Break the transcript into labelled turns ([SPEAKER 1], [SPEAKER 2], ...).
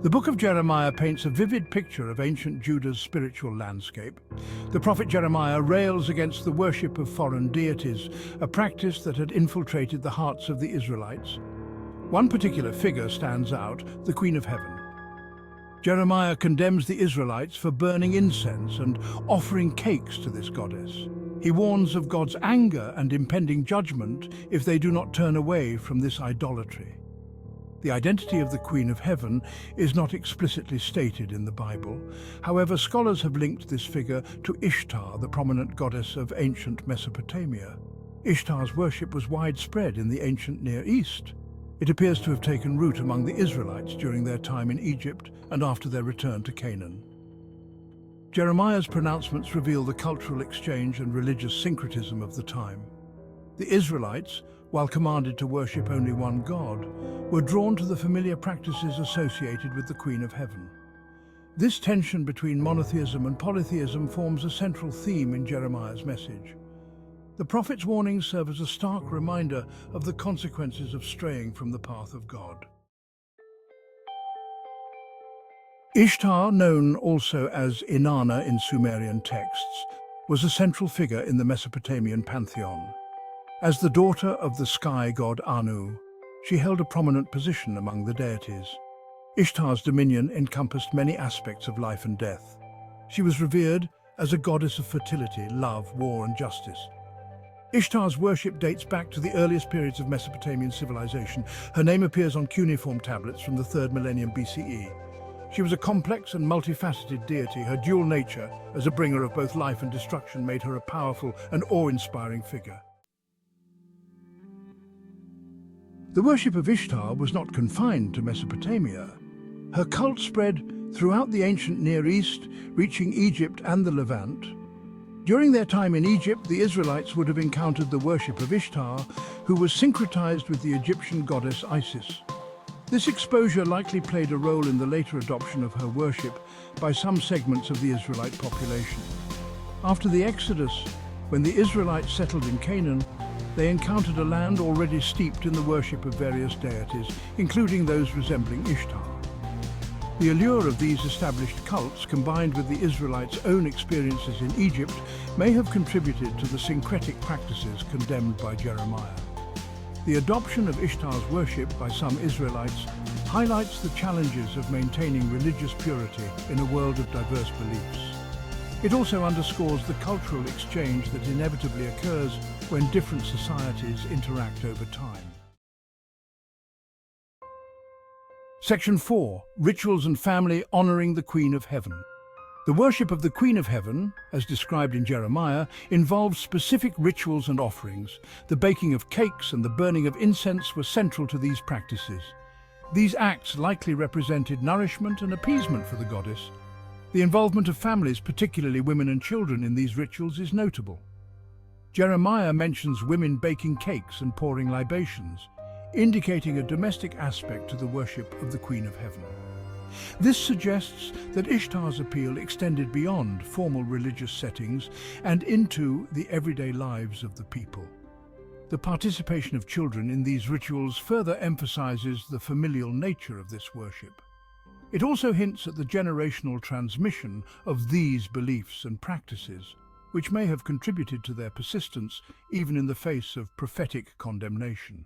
[SPEAKER 1] The book of Jeremiah paints a vivid picture of ancient Judah's spiritual landscape. The prophet Jeremiah rails against the worship of foreign deities, a practice that had infiltrated the hearts of the Israelites. One particular figure stands out, the Queen of Heaven. Jeremiah condemns the Israelites for burning incense and offering cakes to this goddess. He warns of God's anger and impending judgment if they do not turn away from this idolatry. The identity of the Queen of Heaven is not explicitly stated in the Bible. However, scholars have linked this figure to Ishtar, the prominent goddess of ancient Mesopotamia. Ishtar's worship was widespread in the ancient Near East. It appears to have taken root among the Israelites during their time in Egypt and after their return to Canaan. Jeremiah's pronouncements reveal the cultural exchange and religious syncretism of the time. The Israelites, while commanded to worship only one God, were drawn to the familiar practices associated with the Queen of Heaven. This tension between monotheism and polytheism forms a central theme in Jeremiah's message. The prophet's warnings serve as a stark reminder of the consequences of straying from the path of God. Ishtar, known also as Inanna in Sumerian texts, was a central figure in the Mesopotamian pantheon. As the daughter of the sky god Anu, she held a prominent position among the deities. Ishtar's dominion encompassed many aspects of life and death. She was revered as a goddess of fertility, love, war, and justice. Ishtar's worship dates back to the earliest periods of Mesopotamian civilization. Her name appears on cuneiform tablets from the 3rd millennium BCE. She was a complex and multifaceted deity. Her dual nature, as a bringer of both life and destruction, made her a powerful and awe-inspiring figure. The worship of Ishtar was not confined to Mesopotamia. Her cult spread throughout the ancient Near East, reaching Egypt and the Levant. During their time in Egypt, the Israelites would have encountered the worship of Ishtar, who was syncretized with the Egyptian goddess Isis. This exposure likely played a role in the later adoption of her worship by some segments of the Israelite population. After the Exodus, when the Israelites settled in Canaan, they encountered a land already steeped in the worship of various deities, including those resembling Ishtar. The allure of these established cults, combined with the Israelites' own experiences in Egypt, may have contributed to the syncretic practices condemned by Jeremiah. The adoption of Ishtar's worship by some Israelites highlights the challenges of maintaining religious purity in a world of diverse beliefs. It also underscores the cultural exchange that inevitably occurs when different societies interact over time. Section 4. Rituals and Family Honoring the Queen of Heaven. The worship of the Queen of Heaven, as described in Jeremiah, involved specific rituals and offerings. The baking of cakes and the burning of incense were central to these practices. These acts likely represented nourishment and appeasement for the goddess. The involvement of families, particularly women and children, in these rituals is notable. Jeremiah mentions women baking cakes and pouring libations, indicating a domestic aspect to the worship of the Queen of Heaven. This suggests that Ishtar's appeal extended beyond formal religious settings and into the everyday lives of the people. The participation of children in these rituals further emphasizes the familial nature of this worship. It also hints at the generational transmission of these beliefs and practices, which may have contributed to their persistence even in the face of prophetic condemnation.